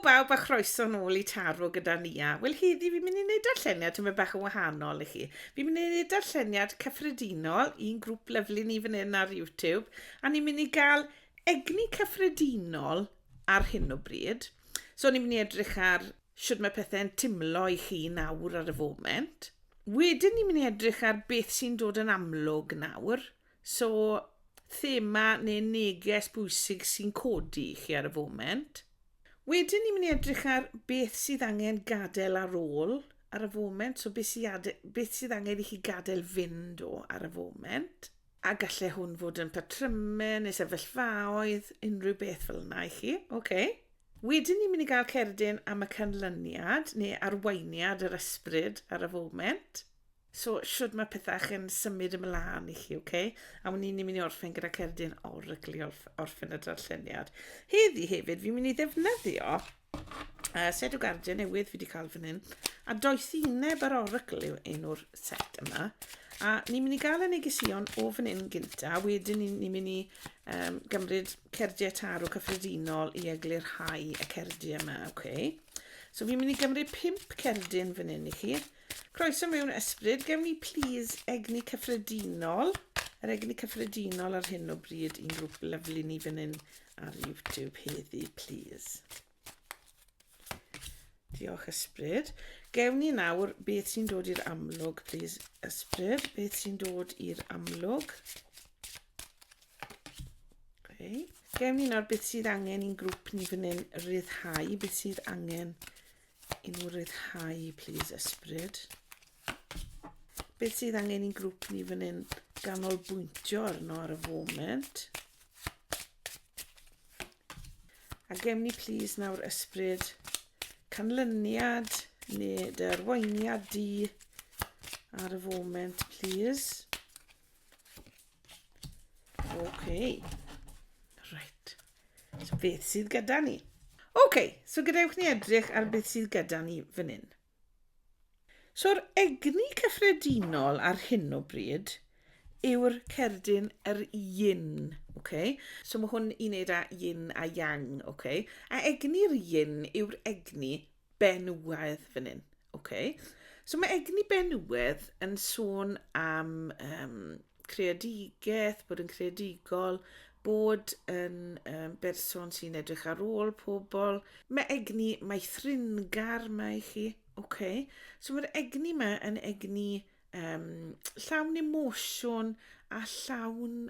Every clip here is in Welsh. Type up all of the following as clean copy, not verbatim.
bawb a chroeso nôl I taro gyda ni. Wel, heddi fi'n mynd I wneud darlleniad tyma bach yn wahanol I chi. Fi'n mynd I wneud darlleniad cyffredinol i'n grŵp lyflu ni fan hyn ar YouTube. A ni'n mynd I gael egni cyffredinol ar hyn o bryd. So ni'n mynd I edrych ar sut mae pethau'n timlo I chi nawr ar y foment. Wedyn ni'n mynd I edrych ar beth sy'n dod yn amlwg nawr. So thema neu neges bwysig sy'n codi I chi ar y foment. Wedyn ni'n mynd I edrych ar beth sydd angen gadael ar ôl ar y foment. So beth sydd angen I chi gadael fynd o ar y foment. A gallai hwn fod yn patrymau neu sefyllfaoedd, unrhyw beth fel yna I chi. Okay. Wedyn ni'n mynd I gael cerdyn am y canlyniad neu arweiniad yr ysbryd ar y foment. So, siwr mae pethau yn symud ymlaen I chi, okay? A wni ni'n mynd I orffen gyda cerdyn oryglu orffen y darlleniad. Heddi hefyd, fi'n mynd I ddefnyddio set o gardiau newydd fi wedi cael fan hyn. A doethineb ar orygl yw enw'r set yma. A ni'n mynd I gael y negesion o fan hyn gynta. Wedyn ni'n mynd I gymryd cerdiau taro cyffredinol I eglurhau y cerdiau yma, okay? So fi'n mynd I gymryd 5 cerdyn fan hyn I chi. Croeso mewn ysbryd, gewn ni please egni cyffredinol. Yr egni cyffredinol ar hyn o bryd i'n grŵp lyflu ni fan hyn ar YouTube heddi, please. Diolch ysbryd. Gewn ni nawr beth sy'n dod i'r amlwg, please, ysbryd. Beth sy'n dod i'r amlwg. Okay. Gewn ni nawr beth sydd angen i'n grŵp ni fan hyn ryddhau. Beth sydd angen i'n ryddhau, please, ysbryd. Beth sydd angen i'n grŵp ni fan hyn ganolbwyntio arno ar y foment. A gewn ni, please, nawr ysbryd canlyniad neu dy arweiniad di ar y foment, please. Okay. Right. So beth sydd gyda ni? Okay, so gadewch ni edrych ar beth sydd gyda ni fan hyn. So'r egni cyffredinol ar hyn o bryd yw'r cerdyn yr yw'n. Okay? So mae hwn I wneud â yw'n a iawn. Okay? A egni'r yw'n yw'r egni benywedd fan hyn. Okay? So mae egni benywedd yn sôn am creadigaeth, bod yn creadigol, bod yn berson sy'n edrych ar ôl pobl. Mae egni meithringar mae chi. Okay. So mae'r egni yma yn egni llawn emosiwn a llawn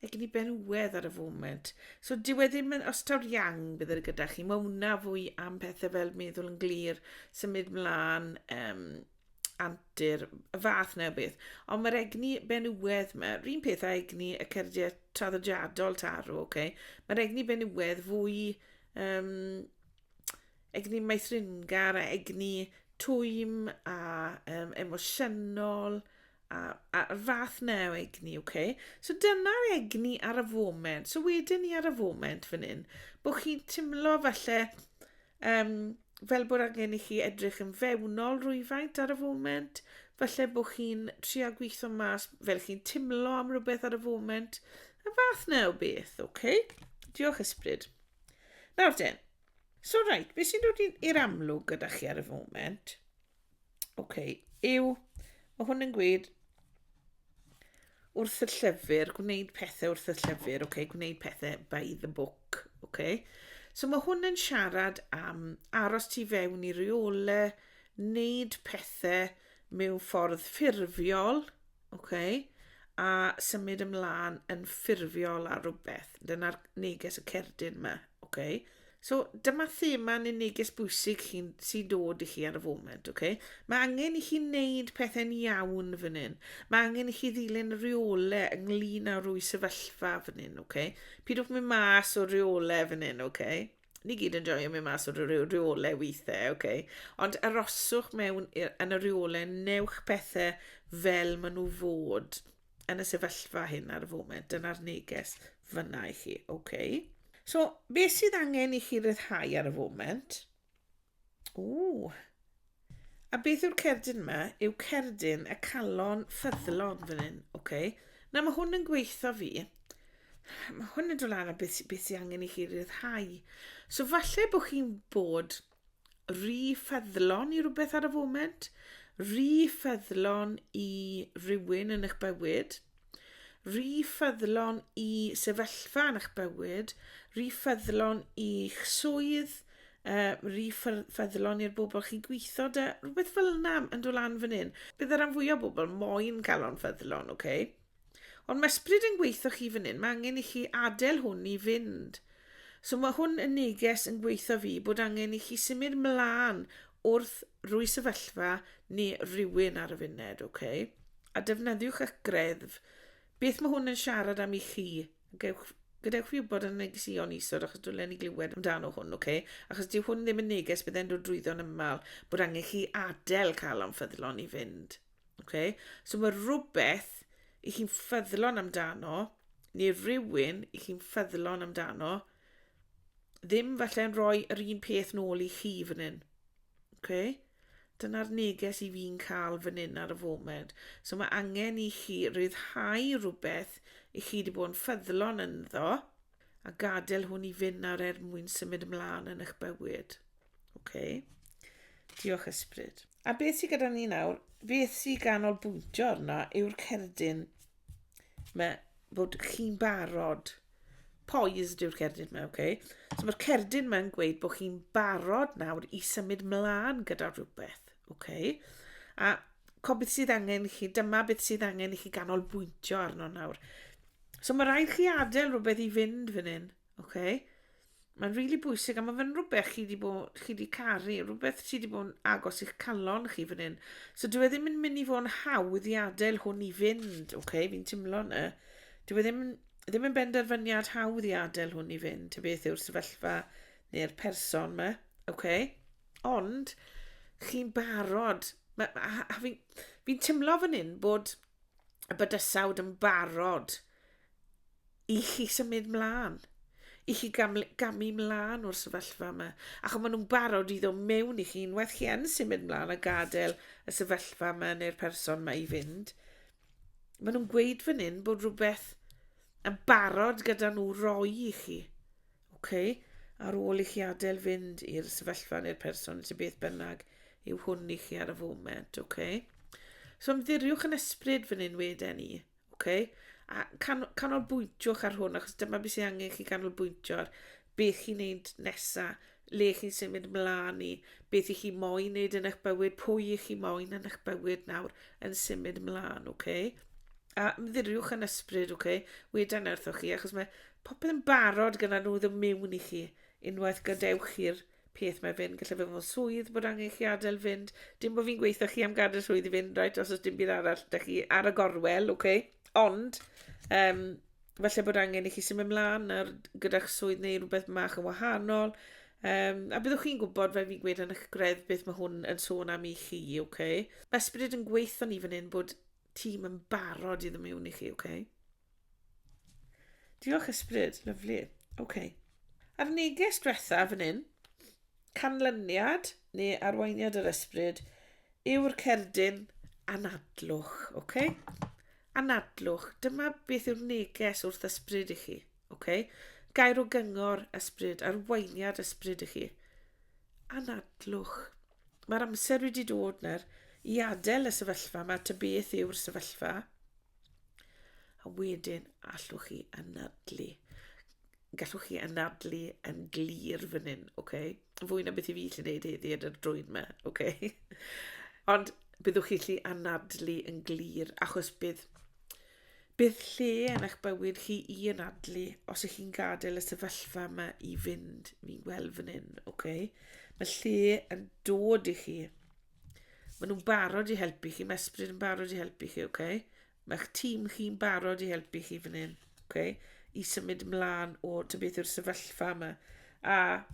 egni benywedd ar y foment. So dyw e ddim yn ostawr iawn bydd yr gyda chi. Mae hwnna fwy am pethau fel meddwl yn glir, symud mlaen, antur, y fath na o beth. Ond mae'r egni benywedd yma, rhywun peth a egni y cerdiau traddodiadol taro, okay? Mae'r egni benywedd fwy egni meithringar a egni twym a emosiynol a'r fath na o egni, okay? So dyna'r egni ar y foment. So wedyn ni ar y foment fan hyn, bod chi'n timlo falle fel bod angen I chi edrych yn fewnol rhywfaint ar y foment, falle bod chi'n trio gweithio mas fel chi'n timlo am rhywbeth ar y foment, y fath na o beth, okay? Diolch ysbryd. Nawr den, so right, beth sy'n dod i'r amlwg gyda chi ar y foment? Okay, mae hwn yn gweud wrth y llyfr, gwneud pethau wrth y llyfr, okay? Gwneud pethau by the book, okay? So mae hwn yn siarad am aros tu fewn I reolau, wneud pethau mewn ffordd ffurfiol, okay? A symud ymlaen yn ffurfiol ar rhywbeth. Dyna'r neges y cerdyn yma, okay? So dyma thema neu neges bwysig sy'n dod I chi ar y foment, okay? Mae angen I chi wneud pethau'n iawn fan hyn. Mae angen I chi ddilyn reolau ynglyn â rwy sefyllfa fan hyn, okay? Pidwch mynd mas o reolau fan hyn, okay? Ni gyd yn joio mynd mas o reolau weithiau, okay? Ond aroswch mewn yn y reolau, newch pethau fel maen nhw fod yn y sefyllfa hyn ar y foment. Dyna'r neges fyna I chi, okay? So, beth sydd angen I chi ryddhau ar y foment? A beth yw'r cerdyn yma? Yw cerdyn y calon ffyddlon fan hyn, okay? Na mae hwn yn gweithio fi. Mae hwn yn dod lan a beth sy'n angen i chi ryddhau. So falle bod chi'n bod rhy ffyddlon i rhywbeth ar y foment, rhy ffyddlon i rhywun yn eich bywyd, rhy ffyddlon i sefyllfa yn eich bywyd, rhy ffyddlon i'ch swydd, rhy ffyddlon i'r bobl chi'n gweithio dy, rhywbeth fel yna yn dod lan fan hyn. Bydd yr rhan fwyaf o bobl moyn galon ffyddlon, okay? Ond mae ysbryd yn gweithio chi fan hyn, mae angen i chi adael hwn i fynd. So mae hwn yn neges yn gweithio fi bod angen i chi symud mlaen wrth rwy sefyllfa neu rhywun ar y funed, okay? A defnyddiwch eich greddf. Beth mae hwn yn siarad am i chi? Gadewch fi wybod yn negesion isod achos dwi'n ni glywed amdano hwn, okay? Achos dyw hwn ddim yn neges byddai'n dod drwyddo'n ymal bod angen chi adael calon ffyddlon i fynd. Okay? So mae rhywbeth i chi'n ffyddlon amdano, neu rhywun i chi'n ffyddlon amdano, ddim falle'n rhoi yr un peth nôl i chi fan hyn. Okay? Dyna'r neges i fi'n cael fan hyn ar y foment. So mae angen i chi ryddhau rhywbeth i chi wedi bod yn ffyddlon ynddo, a gadael hwn i fynd ar mwyn symud ymlaen yn eich bywyd. Okay? Diolch ysbryd. A beth sydd gyda ni nawr, beth sydd ganolbwyntio arno yw'r cerdyn bod chi'n barod. Poised yw'r cerdyn yma, okay? So mae'r cerdyn yma'n gweud bod chi'n barod nawr i symud mlaen gyda rhywbeth, okay? A beth sydd angen i chi, dyma beth sydd angen i chi ganolbwyntio arno nawr. So mae rhaid chi adael rhywbeth i fynd fan hyn, okay? Mae'n rili bwysig, a mae fe'n rhywbeth chi wedi caru, rhywbeth chi wedi bod yn agos i'ch calon chi fan hyn. So dwi ddim yn mynd i fod yn hawdd i adael hwn i fynd, okay? Fi'n teimlo yna. Dwi ddim yn benderfyniad hawdd i adael hwn i fynd, ty beth yw'r sefyllfa neu'r person yma, okay? Ond chi'n barod. Fi'n teimlo fan hyn bod y bydysawd yn barod i chi symud mlaen. I chi gamu mlaen o'r sefyllfa yma. Ac maen nhw'n barod i ddod mewn i chi, unwaith chi yn symud mlaen a gadael y sefyllfa yma neu'r person yma i fynd. Maen nhw'n gweud fan hyn bod rhywbeth yn barod gyda nhw roi i chi. Okay? Ar ôl i chi adael fynd i'r sefyllfa neu'r person, sy'n beth bynnag yw hwn i chi ar y foment. Okay? So ymddiriwch yn ysbryd fan hyn wedyn ni. Okay? A canolbwyntioch ar hwn, achos dyma beth sy'n angen chi canolbwyntio ar beth chi'n neud nesaf, le chi'n symud mlaen i, beth i chi moyn neud yn eich bywyd, pwy i chi moyn yn eich bywyd nawr yn symud mlaen, okay? A ymddiriwch yn ysbryd, okay? Wedyn wrthoch chi, achos mae popeth yn barod gyda nhw ddim mewn i chi, unwaith gadewch chi'r peth mae fynd, gallai fe fod swydd bod angen chi adael fynd, dim bod fi'n gweithio chi am gadael swydd i fynd, right, os oes dim byd arall, da chi ar y gorwel, okay? Ond, falle bod angen i chi symud ymlaen gyda'ch swydd neu rhywbeth mach yn wahanol. A byddwch chi'n gwybod fe fi'n gweud yn eich gredd beth mae hwn yn sôn am i chi, okay? Mae ysbryd yn gweithio ni fan hyn bod tîm yn barod i mewn i chi, okay? Diolch ysbryd, lyflu. Okay. Ar neges diwetha fan hyn, canlyniad neu arweiniad yr ysbryd yw'r cerdyn anadlwch, okay? Anadlwch, dyma beth yw'r neges wrth ysbryd i chi, okay? Gair o gyngor ysbryd, arweiniad ysbryd i chi. Anadlwch. Mae'r amser wedi dod nawr i adael y sefyllfa yma, ty beth yw'r sefyllfa. A wedyn allwch chi anadlu. Gallwch chi anadlu yn glir fan hyn, okay? Fwy na beth i fi lle wneud heddi yn y drwyn yma, okay? Ond byddwch chi lle anadlu yn glir, achos bydd lle yn eich bywyd chi i anadlu os ych chi'n gadael y sefyllfa yma i fynd, fi'n gweld fan hyn, okay? Mae lle yn dod i chi. Mae nhw'n barod i helpu chi, mae ysbryd yn barod i helpu chi, okay? Mae'ch tîm chi'n barod i helpu chi fan hyn, okay? I symud mlaen o beth yw'r sefyllfa yma. A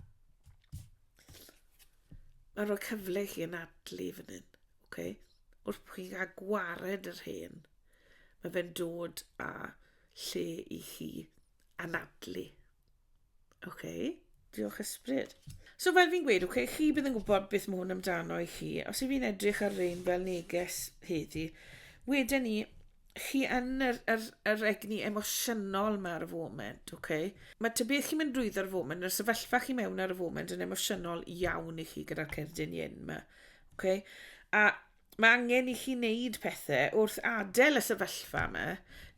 mae'n rhoi cyfle i chi anadlu fan hyn, okay? Wrth chi'n cael gwared yr hen, mae fe'n dod â lle i chi anadlu. Okay? Diolch ysbryd. So fel fi'n gweud, okay, chi bydd yn gwybod beth mae hwn amdano i chi. Os i fi'n edrych ar rein fel neges heddi, wedyn ni, chi yn yr egni emosiynol yma ar y foment, okay? Mae beth chi'n mynd drwyddo'r foment, yr sefyllfa chi mewn ar y foment yn emosiynol iawn i chi gyda'r cerdyn i'n yma. Okay? A mae angen i chi wneud pethau wrth adael y sefyllfa yma,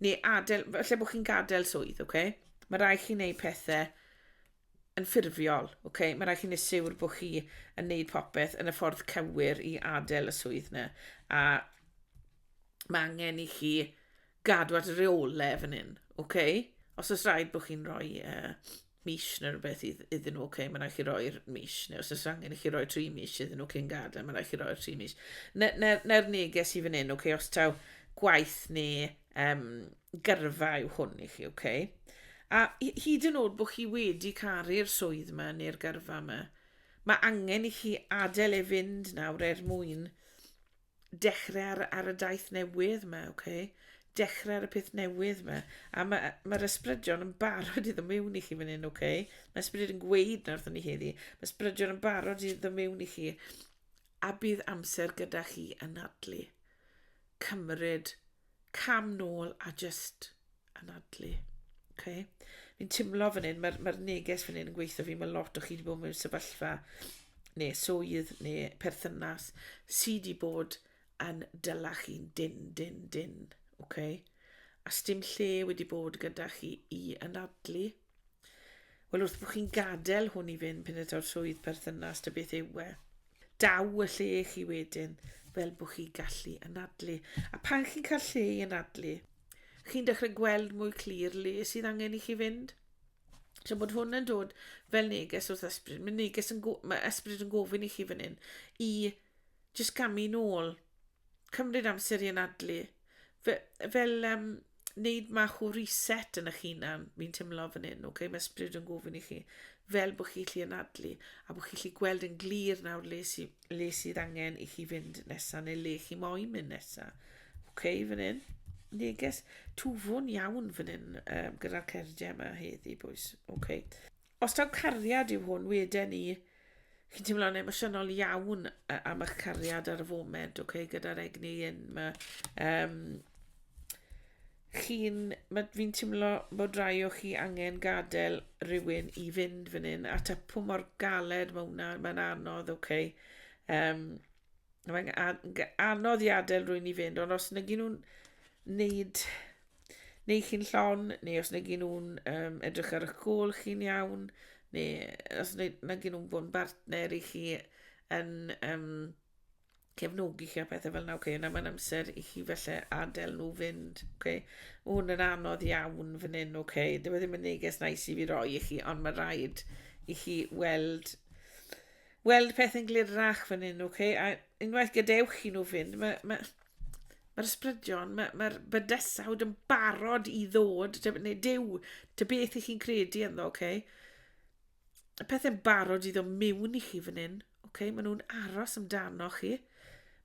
neu adael, falle bod chi'n gadael swydd, okay? Mae rai chi wneud pethau yn ffurfiol, okay? Mae rai chi'n siŵr bod chi yn wneud popeth yn y ffordd cywir i adael y swydd yna. A mae angen i chi gadw at y reolau fan hyn, okay? Os oes rhaid bod chi'n rhoi mis neu rhywbeth iddyn nhw, okay? Mae rhaid chi roi'r mis, neu os oes angen i chi roi 3 mis iddyn nhw cyn gadael, mae rhaid chi roi'r 3 mis. Neu'r neges i fan hyn, okay? Os taw gwaith neu gyrfa yw hwn i chi, okay? A hyd yn oed bod chi wedi caru'r swydd yma neu'r gyrfa yma, mae angen i chi adael ei fynd nawr mwyn dechrau ar y daith newydd yma, okay? Dechrau ar y peth newydd yma. A mae'r ysbrydol yn barod i ddod mewn i chi fan hyn, okay? Mae ysbryd yn gweud nawr ni heddi. Mae ysbrydol yn barod i ddod mewn i chi. A bydd amser gyda chi anadlu. Cymryd cam nôl a just anadlu. Okay? Fi'n timlo fan hyn, mae'r neges fan hyn yn gweithio fi, mae lot o chi wedi bod mewn sefyllfa neu swydd neu perthynas sydd wedi bod yn dyla chi'n din, okay? A sdim lle wedi bod gyda chi i anadlu. Wel, wrth bod chi'n gadael hwn i fynd pan ydw'r swydd perthynas dy beth yw e. Daw y lle chi wedyn fel bod chi gallu anadlu. A pan chi'n cael lle i anadlu, chi'n dechrau gweld mwy clir le sydd angen i chi fynd. So bod hwn yn dod fel neges wrth ysbryd. Mae ysbryd yn gofyn i chi fan hyn i just gamu nôl, cymryd amser i anadlu. Fel wneud mach o reset yn eich hunan, fi'n teimlo fan hyn, okay? Mae ysbryd yn gofyn i chi fel bod chi'n lli anadlu a bod chi'n lli gweld yn glir nawr le sydd angen i chi fynd nesaf neu le chi moyn mynd nesaf. Okay, fan hyn. Neges twfwn iawn fan hyn gyda'r cerdiau yma heddi, bwys. Okay. Os taw cariad yw hwn, wedyn ni, chi'n teimlo'n emosiynol iawn am eich cariad ar y foment, okay, gyda'r egni un yma. Fi'n teimlo bod rai o chi angen gadael rhywun i fynd fan hyn, a pw mor galed mae'n anodd, okay. Mae'n anodd i adael rhywun i fynd, ond os nag nhw'n neu chi'n llon, neu os nag nhw'n edrych ar eich gôl chi'n iawn, neu os nag nhw'n bod yn bartner i chi yn cefnogi chi a pethau fel yna, okay, yna mae'n amser i chi felly adael nhw fynd, okay. Hwn yn anodd iawn fan hyn, okay. Dyma ddim yn neges nais i fi roi i chi, ond mae rhaid i chi weld pethau'n glirach fan hyn, okay. A unwaith gadewch chi nhw fynd, mae'r ysbrydion, mae'r bydysawd yn barod i ddod, neu dew, dy beth i chi'n credu ynddo, okay? Y pethau'n barod i ddod mewn i chi fan hyn, okay? Maen nhw'n aros amdano chi.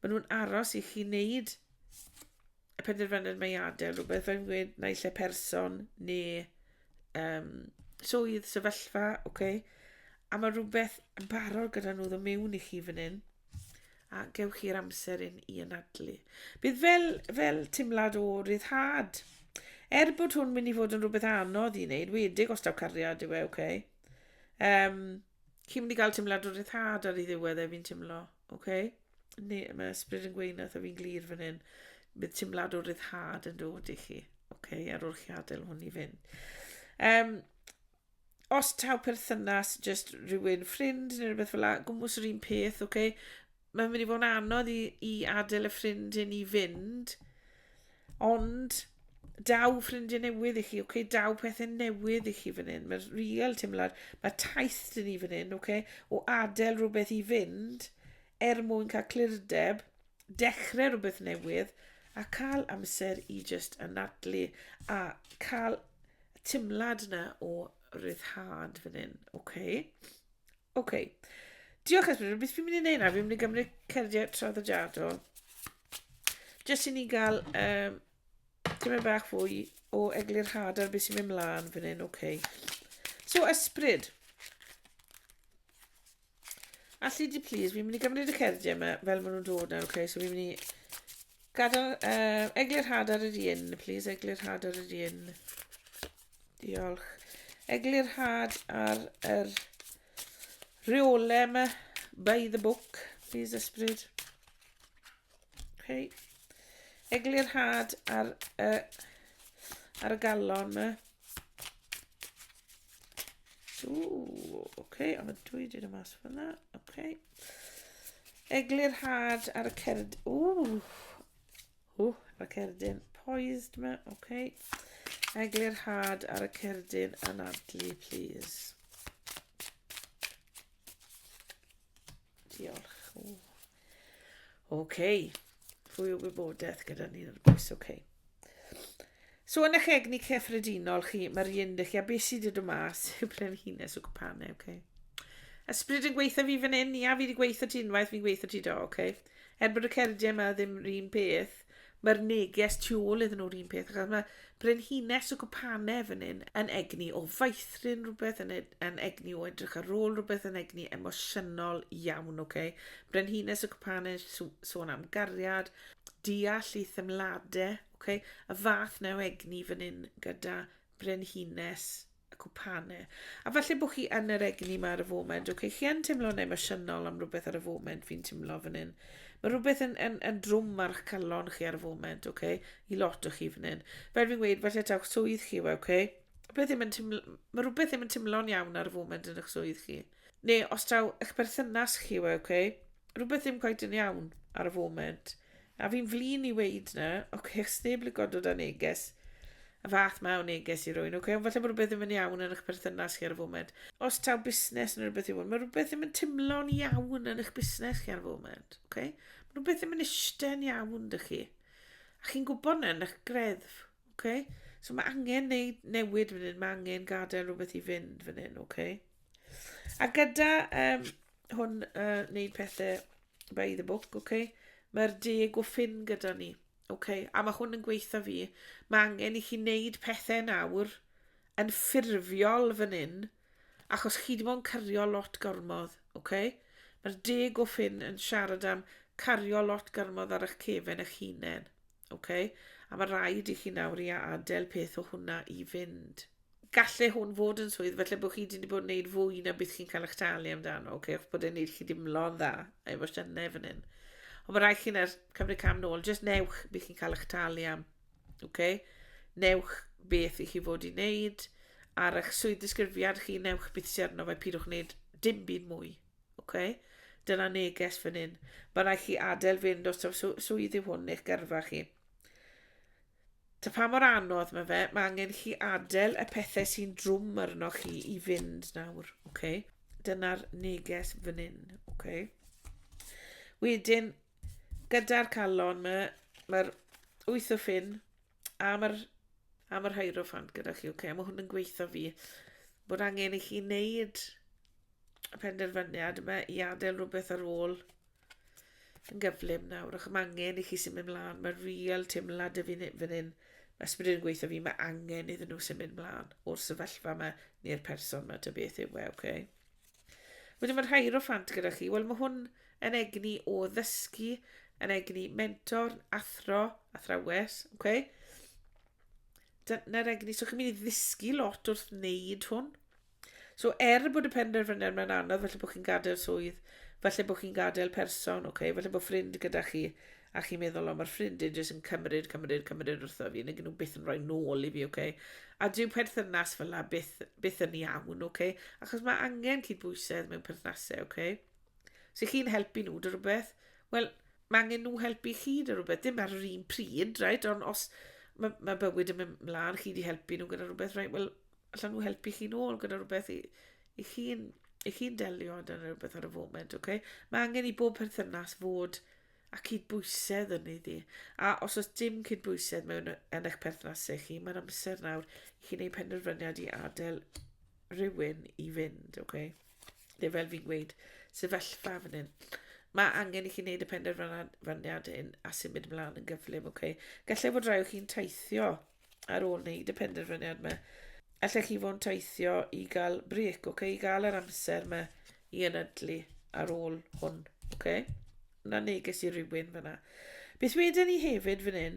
Maen nhw'n aros i chi wneud y penderfyniad mae adael, rhywbeth fe'n gweud neu lle person, neu swydd, sefyllfa, okay? A mae rhywbeth yn barod gyda nhw ddod mewn i chi fan hyn. A gewch chi'r amser i anadlu. Bydd fel timlad o ryddhad. Bod hwn mynd i fod yn rhywbeth anodd i wneud, wedig os taw cariad yw e, okay? Chi'n mynd i gael timlad o ryddhad ar ei ddiwedd fi'n timlo, okay? Mae ysbryd yn gweud nath o fi'n glir fan hyn. Bydd timlad o ryddhad yn dod i chi, okay? Ar ôl chi adael hwn i fynd. Os taw perthynas just rhywun ffrind neu rhywbeth fel la, gwmws yr un peth, okay? Mae'n mynd i fod yn anodd i adael y ffrindiau i fynd, ond daw ffrindiau newydd i chi, okay? Daw pethau newydd i chi fan hyn. Mae'r real teimlad, mae taith dyn ni fan hyn, okay? O adael rhywbeth i fynd, mwyn cael clirdeb, dechrau rhywbeth newydd, a cael amser i just anadlu, a cael teimlad yna o ryddhad fan hyn, okay? Okay. Diolch ysbryd, beth fi'n mynd i wneud na? Fi'n mynd i gymryd cerdiau traddodiadol. Jyst i ni gael tymed bach fwy o eglurhad ar beth sy'n mynd mlaen fan hyn, okay. So, ysbryd. Alli di, please, fi'n mynd i gymryd y cerdiau yma fel maen nhw'n dod na, okay. So, fi'n mynd i Eglurhad ar yr un, please. Eglurhad ar yr un. Diolch. Eglurhad ar yr rheolau yma. By the book, please, ysbryd. Okay. Eglurhad ar y galon yma. Ooh, okay, am y dwy dyd y mas fyna. Okay. Eglurhad ar y cerd... ar y cerdyn poised yma. Okay. Eglurhad ar y cerdyn anadlu, please. Diolch. Okay. Fwy o wybodaeth gyda ni'n bwys. Okay. So yn eich egni cyffredinol chi, mae'r un dych chi, a beth sydd wedi mas yw brenhines o gwpanau, okay? Ysbryd yn gweithio fi fan hyn, ia, fi wedi gweithio ti unwaith, fi'n gweithio ti do, okay? Bod y cerdiau yma ddim yr un peth, mae'r neges tu ôl iddyn nhw'r un peth, achos mae brenhines o gwpanau fan hyn yn egni o feithrin rhywbeth, yn egni o edrych ar ôl rhywbeth, yn egni emosiynol iawn, okay? Brenhines o gwpanau sôn am gariad, deall i thymladau, okay? Y fath na o egni fan hyn gyda brenhines y cwpanau. A falle bod chi yn yr egni yma ar y foment, okay? Chi yn teimlo'n emosiynol am rhywbeth ar y foment, fi'n teimlo fan hyn. Mae rhywbeth yn drwm ar eich calon chi ar y foment, okay? I lot o chi fan hyn. Fel fi'n gweud, falle tawch swydd chi, okay? Mae rhywbeth ddim yn teimlo'n iawn ar y foment yn eich swydd chi. Neu, os taw eich berthynas chi, okay? Rhywbeth ddim quite yn iawn ar y foment. A fi'n flin i weid na, okay, stebl i godod a neges. Y fath ma o neges i rwy'n, okay? Ond falle bod rhywbeth ddim yn iawn yn eich berthynas chi ar y foment. Os taw busnes neu rhywbeth yw hwn, mae rhywbeth ddim yn teimlo'n iawn yn eich busnes chi ar y foment, okay? Mae rhywbeth ddim yn eistedd iawn dy chi. A chi'n gwybod na yn eich greddf, okay? So mae angen newid fan hyn, mae angen gadael rhywbeth i fynd fan hyn, okay? A gyda hwn wneud pethau by the book, okay? Mae'r deg o ffyn gyda ni. Okay. A mae hwn yn gweithio fi. Mae angen i chi wneud pethau nawr yn ffurfiol fan hyn achos chi dim ond cario lot gormodd. Okay. Mae'r deg o ffyn yn siarad am cario lot gormodd ar eich cefen eich hunain. Okay. A mae rhaid i chi nawr i adael peth o hwnna i fynd. Gallai hwn fod yn swydd, felly bod chi wedi bod yn gwneud fwy na beth chi'n cael eich talu amdano. Okay. Bod e'n gwneud chi dimlo'n dda efo siannau fan hyn. Ond mae rhaid chi'n cymryd cam nôl, jyst newch beth chi'n cael eich talu am. Okay? Newch beth i chi fod i wneud. Ar eich swydd disgrifiad chi, newch beth sy'n arno fe, pidwch wneud dim byd mwy. Okay? Dyna neges fan hyn. Mae rhaid chi adael fynd os swydd yw hwn eich gyrfa chi. Ta pa mor anodd mae fe, mae angen chi adael y pethau sy'n drwm arno chi i fynd nawr. Okay? Dyna'r neges fan hyn. Okay? Wedyn, gyda'r calon mae'r 8 o ffyn a mae'r hierophant gyda chi. Okay? Mae hwn yn gweithio fi bod angen i chi wneud y penderfyniad yma i adael rhywbeth ar ôl yn gyflym nawr. Ac mae angen i chi symud mlaen. Mae'r real teimlad y fan hyn. Mae ysbryd yn gweithio fi, mae angen iddyn nhw symud mlaen o'r sefyllfa yma neu'r person yma, ta beth yw e. Okay? Wedyn mae'r hierophant gyda chi. Wel, mae hwn yn egni o ddysgu, yn egni mentor, athrawes, okay? Dyna'r egni, so chi'n mynd i ddysgu lot wrth wneud hwn. So bod y penderfyniad mae'n anodd, falle bod chi'n gadael swydd, falle bod chi'n gadael person, okay? Falle bod ffrind gyda chi, a chi'n meddwl, o, mae'r ffrind yn jyst yn cymryd wrtho fi, neu gen nhw byth yn rhoi nôl i fi, okay? A dyw perthynas fel la byth yn iawn, okay? Achos mae angen cydbwysedd mewn perthnasau, okay? So chi'n helpu nhw dy rhywbeth, wel, mae angen nhw helpu chi dy rhywbeth, ddim ar yr un pryd, right? Ond os mae bywyd yn mynd mlaen, chi wedi helpu nhw gyda rhywbeth, right? Wel, allan nhw helpu chi nôl gyda rhywbeth i chi'n delio gyda rhywbeth ar y foment, okay? Mae angen i bob perthynas fod a cydbwysedd yn iddi. A os oes dim cydbwysedd mewn yn eich perthnasau chi, mae'n amser nawr i chi wneud penderfyniad i adael rhywun i fynd, okay? Neu fel fi'n gweud, sefyllfa fan hyn. Mae angen i chi wneud y penderfyniad hyn a symud ymlaen yn gyflym, okay? Gallai fod rai o chi'n teithio ar ôl wneud y penderfyniad yma. Allai chi fod yn teithio i gael brec, okay? I gael yr amser yma i ynadlu ar ôl hwn, okay? Na neges i rhywun fyna. Beth wedyn ni hefyd fan hyn,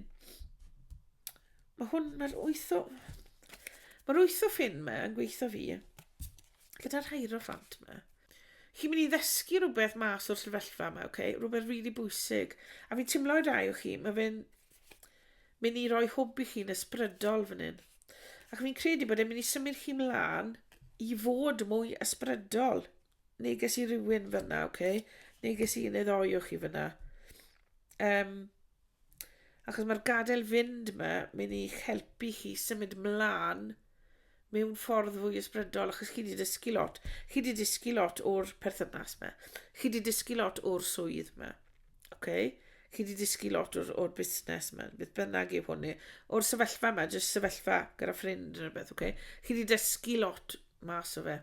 mae'r 8 o ffyn yma yn gweithio fi gyda'r hieroffant yma. Chi'n mynd i ddysgu rhywbeth mas o'r sefyllfa yma, rhywbeth really bwysig. A fi'n teimlo i rai o chi, mae fe'n mynd i roi hwb i chi'n ysbrydol fan hyn. Ac fi'n credu bod e'n mynd i symud chi mlaen i fod mwy ysbrydol. Neges i rywun fyna, Neges i un neu ddoi o chi fyna. Achos mae'r Gadael Fynd yma mynd i helpu chi symud mlaen mewn ffordd fwy ysbrydol, achos chi wedi dysgu lot. Chi wedi dysgu lot o'r perthynas yma. Chi wedi dysgu lot o'r swydd yma. Chi wedi dysgu lot o'r busnes yma. Beth bynnag yw hwnni. O'r sefyllfa yma, jyst sefyllfa gyda ffrind yn rhywbeth, Chi wedi dysgu lot mas o fe.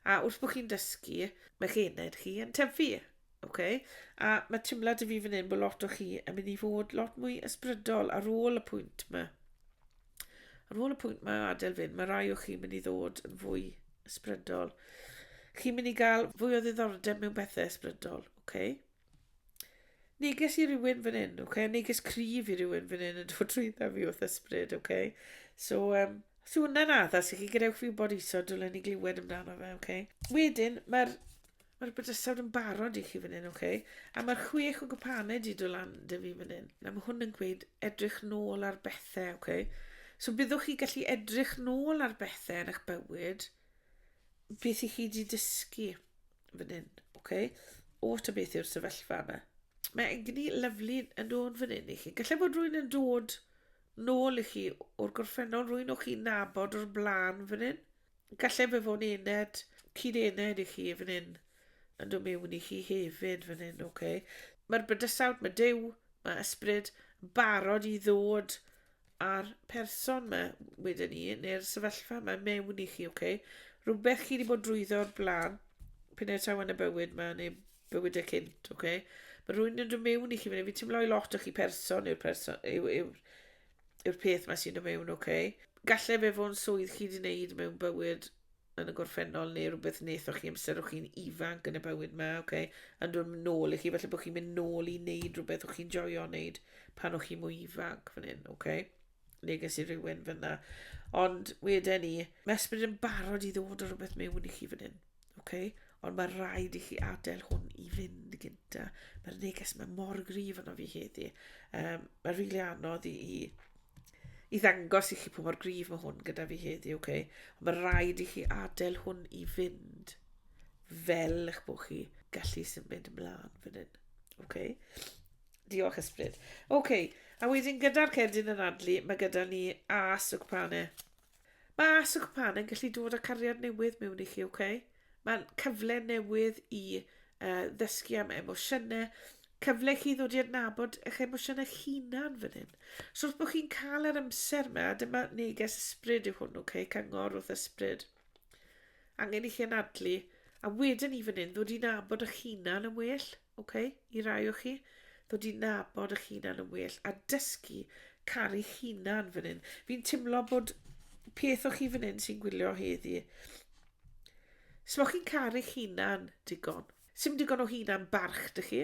A wrth bod chi'n dysgu, mae'ch Enaid chi yn tyfu. A mae teimlad i fi fan hyn bod lot o chi yn mynd i fod lot mwy ysbrydol ar ôl y pwynt yma. Ar ôl y pwynt mae Gadael Fynd, mae rai o chi mynd i ddod yn fwy ysbrydol. Chi'n mynd i gael fwy o ddiddordeb mewn bethau ysbrydol, Neges i rywun fan hyn, Neges cryf i rywun fan hyn yn dod trwydda fi wrth ysbryd, So, so hwnna'n addas i chi gadewch fi wybod iso dwlen ni glywed amdano fe, Wedyn, mae'r bydysawd yn barod i chi fan hyn, A mae'r 6 o gwpanau di dod lan dy fi fan hyn. A mae hwn yn gweud edrych nôl ar bethau, So byddwch chi gallu edrych nôl ar bethau yn eich bywyd, beth i chi wedi dysgu fan hyn, O ta beth yw'r sefyllfa yma. Mae egni lyflu yn dod fan hyn i chi. Gallai bod rwy'n yn dod nôl i chi o'r gorffennol, rwy'n o chi nabod o'r blaen fan hyn. Gallai fe fod Enaid, cyd-Enaid i chi fan hyn, yn dod mewn i chi hefyd fan hyn, Mae'r bydysawd, mae Duw, mae ysbryd, barod i ddod a'r person yma wedyn ni, neu'r sefyllfa yma mewn i chi, Rhywbeth chi wedi bod drwyddo o'r blaen, pyn taw yn y bywyd yma, neu bywyd y cynt, Mae rhywun yn dod mewn i chi, fi'n teimlo i lot o chi person yw'r peth yma sy'n dod mewn, Gallai fe fod yn swydd chi wedi wneud mewn bywyd yn y gorffennol, neu rhywbeth wnaethoch chi amser o'ch chi'n ifanc yn y bywyd yma, yn dod nôl i chi, felly bod chi'n mynd nôl i wneud rhywbeth o'ch chi'n joio wneud pan o'ch chi mwy ifanc fan hyn, Neges i rywun fyna. Ond wedyn ni, mae ysbryd yn barod i ddod o rhywbeth mewn i chi fan hyn, Ond mae rhaid i chi adael hwn i fynd gynta. Mae'r neges yma mor gryf yno fi heddi. Mae'n rili anodd i ddangos i chi pwy mor gryf mae hwn gyda fi heddi, Ond mae rhaid i chi adael hwn i fynd fel eich bod chi gallu symud ymlaen fan hyn, Diolch ysbryd. A wedyn gyda'r cerdyn yn adlu, mae gyda ni as o gwpanau. Mae as o gwpanau yn gallu dod â cariad newydd mewn i chi, Mae'n cyfle newydd i ddysgu am emosiynau, cyfle chi ddod i adnabod eich emosiynau hunan fan hyn. So wrth bod chi'n cael yr amser yma, dyma neges ysbryd yw hwn, cyngor wrth ysbryd. Angen i chi anadlu, a wedyn i fan hyn ddod i nabod eich hunan yn well, I rai o chi. Ddod i nabod eich hunan yn well, a dysgu caru hunan fan hyn. Fi'n teimlo bod peth o chi fan hyn sy'n gwylio heddi. So chi'n caru hunan digon. Sym digon o hunan barch dy chi,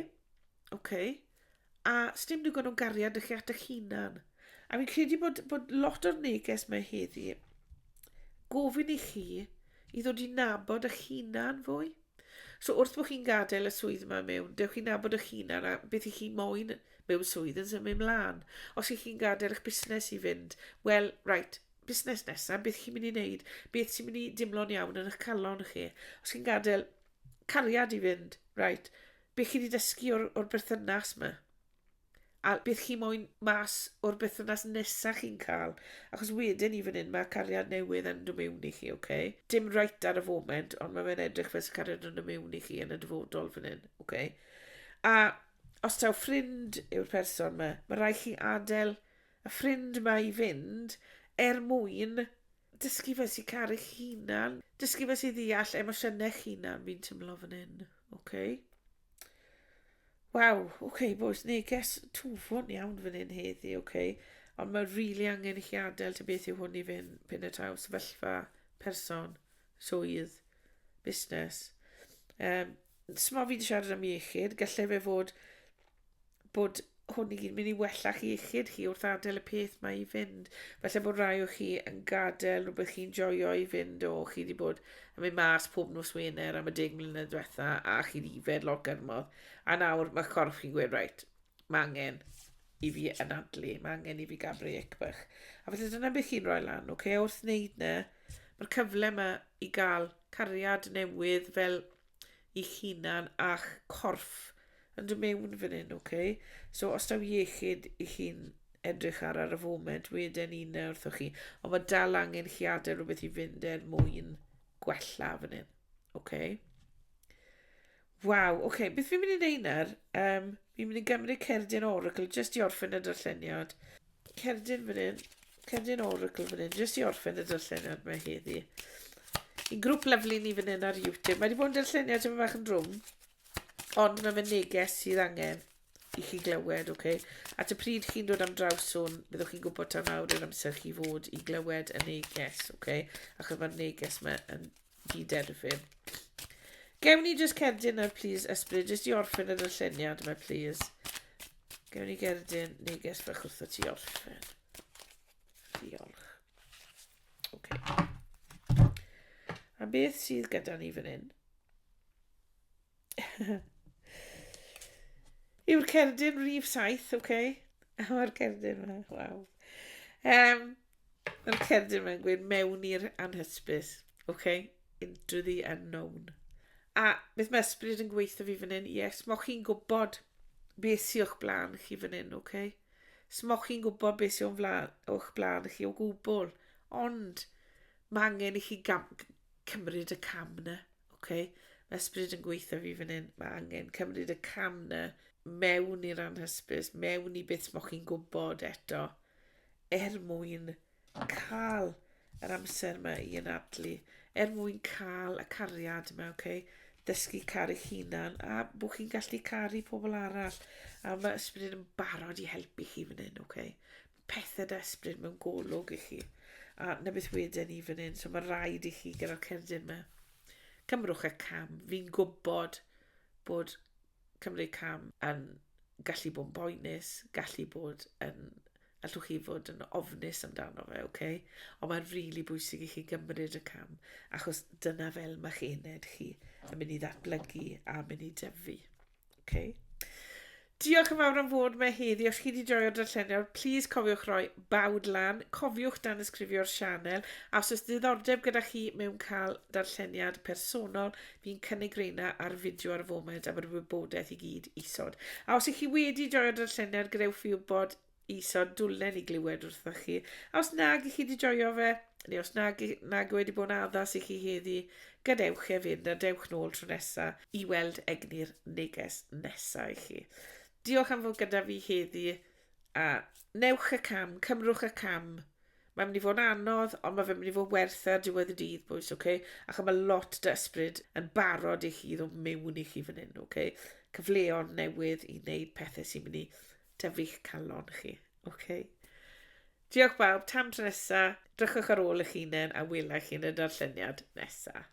a sym digon o gariad dy chi at eich hunan. A fi'n credu bod lot o'r neges mae heddi gofyn i chi i ddod i nabod eich hunan fwy. So wrth bod chi'n gadael y swydd yma mewn, dewch chi'n nabod eich hunan a beth i chi moyn mewn swydd yn symud mlaen. Os chi'n gadael eich busnes i fynd, wel, busnes nesaf, beth chi'n mynd i wneud, beth sy'n mynd i dimlo'n iawn yn eich calon chi. Os chi'n gadael cariad i fynd, beth chi wedi dysgu o'r berthynas yma. A beth chi moyn mas o'r berthynas nesaf chi'n cael. Achos wedyn i fan hyn, mae cariad newydd yn dod mewn i chi, Dim reit ar y foment, ond mae fe'n edrych fel sy'n cariad yn dod mewn i chi yn y dyfodol fan hyn, A os taw ffrind yw'r person yma, mae rai chi adael y ffrind yma i fynd mwyn dysgu fe sy'n caru hunan, dysgu fe sy'n ddeall emosiynau hunan fi'n teimlo fan hyn, Waw, boys, neges twfwn iawn fan hyn heddi, Ond mae'n rili angen i chi adael ta beth yw hwn i fynd pyn y taw sefyllfa, person, swydd, busnes. Sma fi wedi siarad am iechyd, gallai fe fod hwn i gyd mynd i wella chi iechyd chi wrth adael y peth mae i fynd. Falle bod rai o chi yn gadael rhywbeth chi'n joio i fynd o chi wedi bod yn mynd mas pob nos Wener am y 10 mlynedd diwetha a chi wedi ifed lot gyrmodd. A nawr mae corff chi'n gweud, reit, mae angen i fi anadlu, mae angen i fi gabru ecbych. A felly dyna beth chi'n rhoi lan, okay? Wrth wneud na, mae'r cyfle yma i gael cariad newydd fel i'ch hunan a'ch corff yn dod mewn fan hyn, okay? So os daw iechyd i chi'n edrych ar y foment, wedyn un wrthoch chi, ond mae dal angen chi adael rhywbeth i fynd mwyn gwella fan hyn, okay? Waw, okay, beth fi'n mynd i wneud nawr? Fi'n mynd i gymryd cerdyn oracle, just i orffen y darlleniad. Cerdyn fan hyn, cerdyn oracle fan hyn, just i orffen y darlleniad mae heddi. I grŵp lyflu ni fan hyn ar YouTube. Mae wedi bod yn darlleniad yma bach yn drwm, ond mae fe neges sydd angen i chi glywed, okay? At y pryd chi'n dod am draws hwn, byddwch chi'n gwybod tan nawr yn amser chi fod i glywed y neges, okay? Achos mae'r neges yma yn gyd-erfyn. Gewn ni just cerdyn ar, please, ysbryd, just i orffen y darlleniad yma, please. Gewn ni cerdyn neges fach wrtho ti orffen. Diolch. Okay. A beth sydd gyda ni fan hyn? Yw'r cerdyn rhif 7, okay? Mae'r cerdyn yma, waw. Mae'r cerdyn yma'n gweud mewn i'r anhysbys, okay? Into the unknown. A beth mae ysbryd yn gweithio fi fan hyn, yes, moch chi'n gwybod beth sy'n o'ch blaen chi fan hyn, okay? Smoch chi'n gwybod beth sy'n o'ch blaen chi o gwbl, ond mae angen i chi cymryd y cam na, okay? Mae ysbryd yn gweithio fi fan hyn, mae angen cymryd y cam na mewn i'r anhysbys, mewn i beth moch chi'n gwybod eto, mwyn cael yr amser yma i anadlu, mwyn cael y cariad yma, okay? Dysgu caru hunan a bod chi'n gallu caru pobl arall a mae ysbryd yn barod i helpu chi fan hyn, okay? Pethau dy ysbryd mewn golwg i chi a na beth wedyn ni fan hyn, so mae rhaid i chi gyda'r cerdyn yma cymrwch y cam. Fi'n gwybod bod cymryd cam yn gallu bod yn boenus, gallu bod yn allwch chi fod yn ofnus amdano fe, okay? Ond mae'n rili bwysig i chi gymryd y cam, achos dyna fel mae'ch Enaid chi yn mynd i ddatblygu a mynd i dyfu, okay? Diolch yn fawr am fod me heddi. Os chi wedi joio'r darlleniad, please cofiwch roi bawd lan. Cofiwch dan ysgrifio'r sianel. A os oes diddordeb gyda chi mewn cael darlleniad personol, fi'n cynnig reina ar fideo ar y foment am yr wybodaeth i gyd isod. A os ych chi wedi joio'r darlleniad, gadewch fi wybod isod dwlen i glywed wrtho chi. A os nag i chi wedi joio fe, neu os nag wedi bod yn addas i chi heddi, gadewch e fynd a dewch nôl tro nesaf i weld egni'r neges nesaf i chi. Diolch am fod gyda fi heddi a newch y cam, cymrwch y cam. Mae'n mynd i fod yn anodd, ond mae'n mynd i fod werth ar diwedd y dydd, boys, okay? Ac mae lot dy ysbryd yn barod i chi ddod mewn i chi fan hyn, okay? Cyfleon newydd i wneud pethau sy'n mynd i tyfu'ch calon chi, okay? Diolch bawb, tan tro nesaf, drychwch ar ôl eich hunain a welai chi yn y darlleniad nesaf.